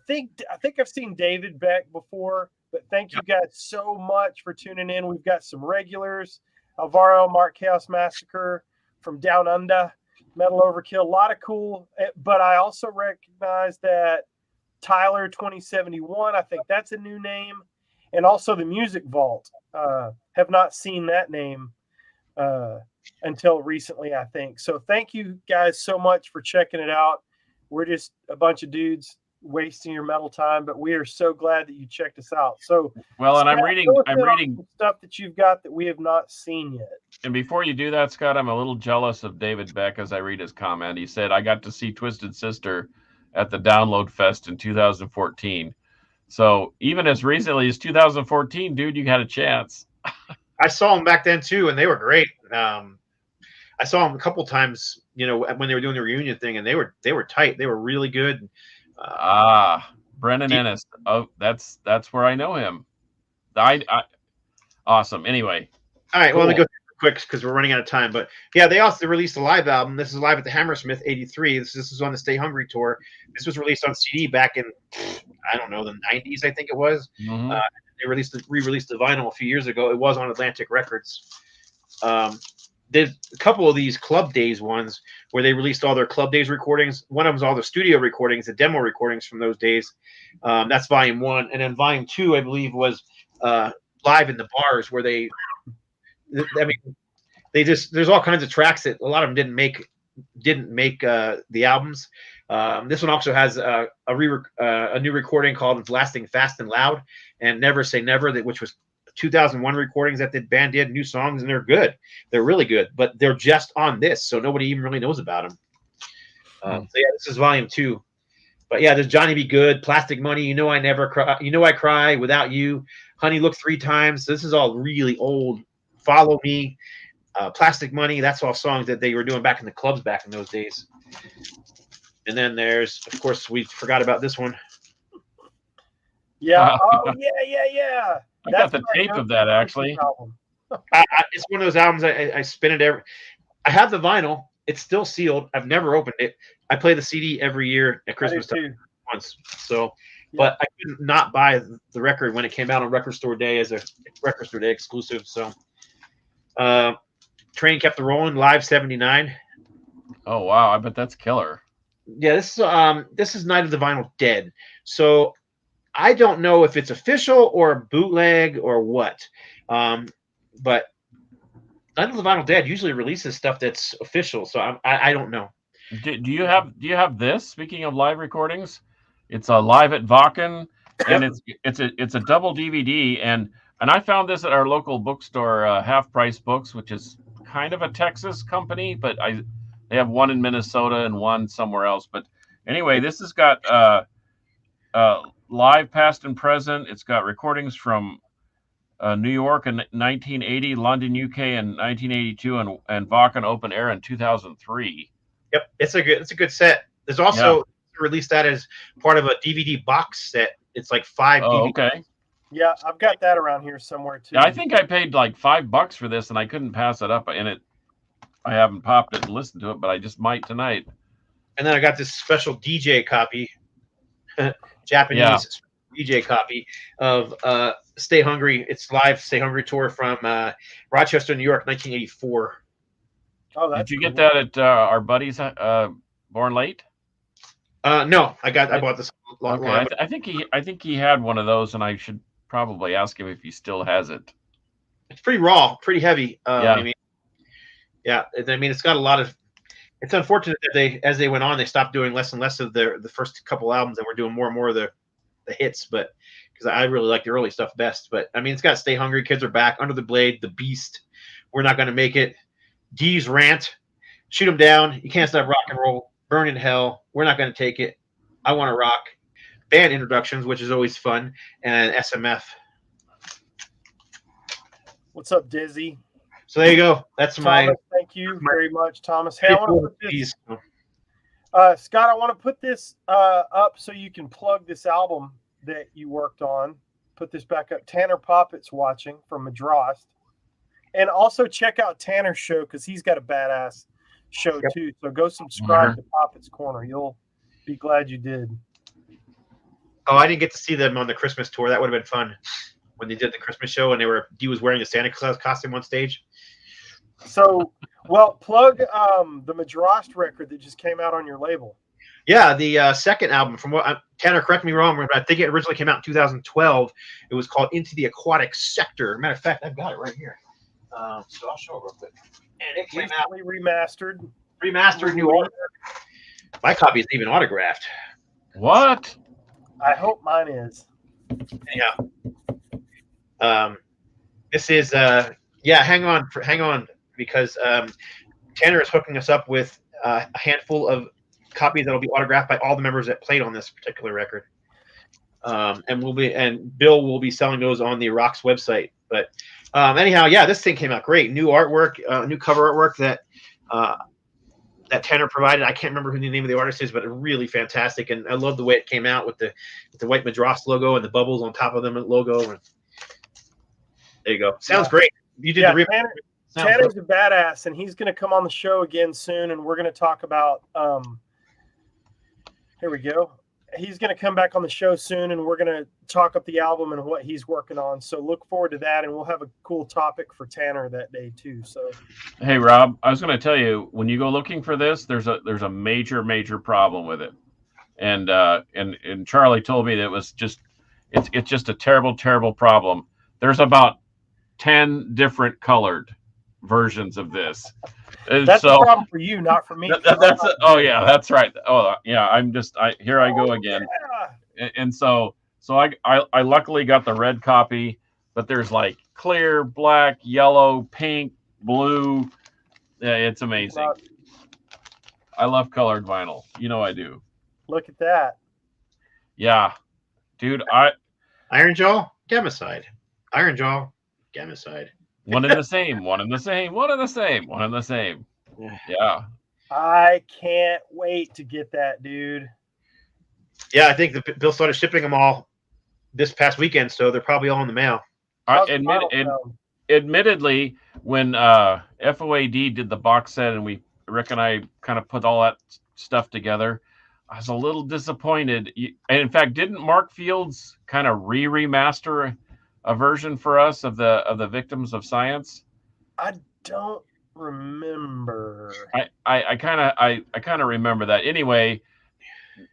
think I've seen David Beck before, but thank you guys so much for tuning in. We've got some regulars, Alvaro, Mark Chaos Massacre from Down Under, Metal Overkill, a lot of cool. But I also recognize that Tyler 2071, I think that's a new name, and also the Music Vault. Have not seen that name until recently, I think. So thank you guys so much for checking it out. We're just a bunch of dudes wasting your metal time, but we are so glad that you checked us out. So well, and Scott, I'm reading stuff that you've got that we have not seen yet. And before you do that, Scott, I'm a little jealous of David Beck as I read his comment. He said, I got to see Twisted Sister at the Download Fest in 2014. So even as recently as 2014, dude, you had a chance. I saw them back then too, and they were great. I saw them a couple times, when they were doing the reunion thing, and they were tight. They were really good. Brennan Ennis. Oh, that's where I know him. Awesome. Anyway. All right. Cool. Well, let me go quick because we're running out of time. But yeah, they also released a live album. This is live at the Hammersmith '83. This is on the Stay Hungry tour. This was released on CD back in I don't know, the '90s, I think it was. Mm-hmm. They re-released the vinyl a few years ago. It was on Atlantic Records. There's a couple of these Club Days ones where they released all their Club Days recordings. One of them was all the studio recordings, the demo recordings from those days. That's volume 1, and then volume 2, I believe, was live in the bars where there's all kinds of tracks that a lot of them didn't make the albums. This one also has a new recording called Blasting Fast and Loud and Never Say Never, which was 2001 recordings that the band did, new songs, and they're good. They're really good, but they're just on this, so nobody even really knows about them. So yeah, this is volume 2. But yeah, there's Johnny Be Good, Plastic Money, I Never Cry, I Cry, Without You, Honey Look 3 Times. So this is all really old. Follow Me, Plastic Money. That's all songs that they were doing back in the clubs back in those days. And then there's, of course, we forgot about this one. Yeah. Yeah. I got the tape of that, actually. It's one of those albums I spin it I have the vinyl. It's still sealed. I've never opened it. I play the CD every year at Christmas time once. So, but I could not buy the record when it came out on Record Store Day as a Record Store Day exclusive. So, Train Kept It Rolling, live '79. Oh wow! I bet that's killer. Yeah, this is Night of the Vinyl Dead. So I don't know if it's official or bootleg or what, but Untitled Vinyl Dad usually releases stuff that's official, so I don't know. Do you have this? Speaking of live recordings, it's a live at Vakken, and it's a double DVD, and I found this at our local bookstore, Half Price Books, which is kind of a Texas company, but they have one in Minnesota and one somewhere else. But anyway, this has got live past and present. It's got recordings from New York in 1980, London, UK in 1982, and Vakken Open Air in 2003. Yep, it's a good set. There's also released that as part of a DVD box set. It's like 5 DVDs. Okay. Yeah, I've got that around here somewhere too. Yeah, I think I paid like $5 for this, and I couldn't pass it up. I haven't popped it and listened to it, but I just might tonight. And then I got this special DJ copy, Japanese DJ copy of Stay Hungry. It's live Stay Hungry tour from Rochester, New York, 1984. Oh, that's Did you cool. get that at our buddy's Born Late? No, I bought this long Okay, I think he had one of those, and I should probably ask him if he still has it. It's pretty raw, pretty heavy. Yeah. I mean, it's got a lot of. It's unfortunate that as they went on, they stopped doing less and less of the first couple albums, and we're doing more and more of the hits. But because I really like the early stuff best. But I mean, it's got Stay Hungry, Kids Are Back, Under the Blade, The Beast, We're Not Gonna Make It, Dee's Rant, Shoot 'Em Down, You Can't Stop Rock and Roll, Burn in Hell, We're Not Gonna Take It, I Want to Rock, band introductions, which is always fun, and SMF. What's up, Dizzy? So there you go. That's Thomas, thank you very much, Thomas. Hey, I want to put this, Scott, I want to put this up so you can plug this album that you worked on. Put this back up. Tanner Poppet's watching from Madras. And also check out Tanner's show because he's got a badass show too. So go subscribe to Poppet's Corner. You'll be glad you did. Oh, I didn't get to see them on the Christmas tour. That would have been fun when they did the Christmas show and he was wearing a Santa Claus costume on stage. So, well, plug the Madras record that just came out on your label. Yeah, the second album from what Tanner, correct me wrong, but I think it originally came out in 2012. It was called Into the Aquatic Sector. Matter of fact, I've got it right here. So I'll show it real quick. And it came out remastered, new artwork. My copy is even autographed. What? I hope mine is. Yeah. This is hang on because Tanner is hooking us up with a handful of copies that'll be autographed by all the members that played on this particular record. And Bill will be selling those on the Rocks website. But anyhow, this thing came out great. New artwork, new cover artwork that Tanner provided. I can't remember who the name of the artist is, but really fantastic. And I love the way it came out with the white Madras logo and the bubbles on top of them logo. And there you go. Sounds great. You did the Tanner's a badass, and he's going to come on the show again soon, and we're going to talk about here we go. He's going to come back on the show soon, and we're going to talk up the album and what he's working on. So look forward to that, and we'll have a cool topic for Tanner that day too. So, hey Rob, I was going to tell you, when you go looking for this, there's a major problem with it, and Charlie told me that it's just a terrible problem. There's about 10 different colored versions of this. That's a problem for you, not for me. That's right. Oh yeah, here I go again. Yeah. And so I luckily got the red copy, but there's like clear, black, yellow, pink, blue. Yeah, it's amazing. I love colored vinyl. You know I do. Look at that. Yeah, dude. Iron Jaw, Gamicide. Iron Jaw, Gamicide. One and the same. One and the same. One and the same. One and the same. Yeah. I can't wait to get that, dude. Yeah, I think Bill started shipping them all this past weekend, so they're probably all in the mail. Admittedly, when FOAD did the box set and Rick and I kind of put all that stuff together, I was a little disappointed. And in fact, didn't Mark Fields kind of remaster a version for us of the Victims of Science? I don't remember. I kind of remember that. Anyway,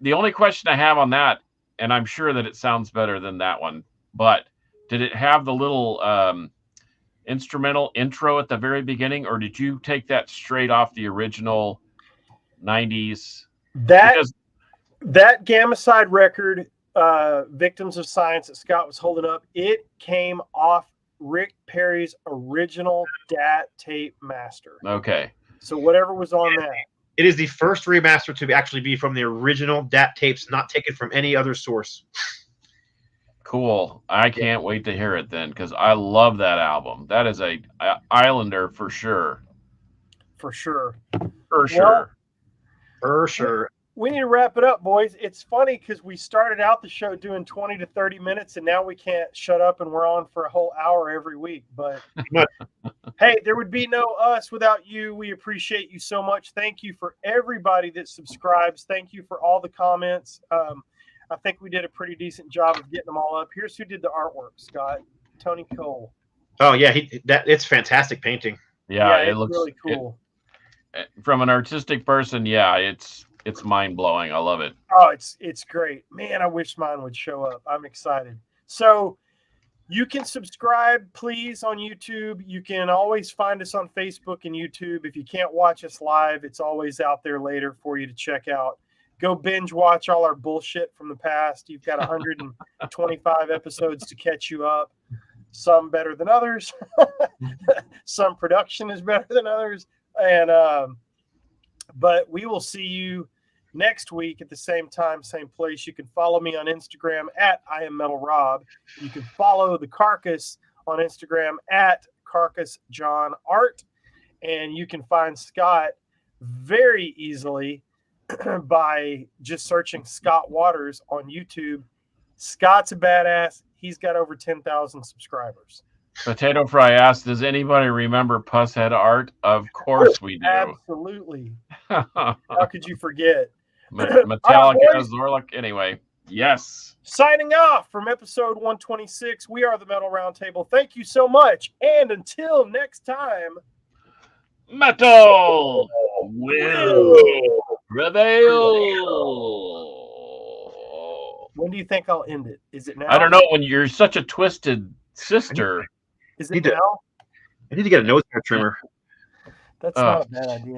the only question I have on that, and I'm sure that it sounds better than that one, but did it have the little instrumental intro at the very beginning, or did you take that straight off the original 90s? That Gamma Side record, Victims of Science, that Scott was holding up, it came off Rick Perry's original DAT tape master. Okay. So whatever was on that. It is the first remaster to actually be from the original DAT tapes, not taken from any other source. Cool. I can't wait to hear it then, because I love that album. That is a Islander for sure. For sure. For sure. For sure. We need to wrap it up, boys. It's funny because we started out the show doing 20 to 30 minutes, and now we can't shut up, and we're on for a whole hour every week. But hey, there would be no us without you. We appreciate you so much. Thank you for everybody that subscribes. Thank you for all the comments. I think we did a pretty decent job of getting them all up. Here's who did the artwork, Scott. Tony Cole. Oh yeah, it's fantastic painting. Yeah, it it looks really cool. From an artistic person, yeah, it's mind blowing. I love it. Oh, it's great. Man, I wish mine would show up. I'm excited. So you can subscribe, please, on YouTube. You can always find us on Facebook and YouTube. If you can't watch us live, it's always out there later for you to check out. Go binge watch all our bullshit from the past. You've got 125 episodes to catch you up. Some better than others. Some production is better than others. And but we will see you next week at the same time, same place. You can follow me on Instagram at I am Metal Rob. You can follow the Carcass on Instagram at Carcass John Art. And you can find Scott very easily by just searching Scott Waters on YouTube. Scott's a badass. He's got over 10,000 subscribers. Potato Fry asked, does anybody remember Pusshead Art? Of course we do. Absolutely. How could you forget? Metallica, Zorluk. Anyway, yes. Signing off from episode 126. We are the Metal Roundtable. Thank you so much. And until next time, Metal will prevail. When do you think I'll end it? Is it now? I don't know. When you're such a twisted sister. Is it now? I need to get a nose hair trimmer. That's not a bad idea.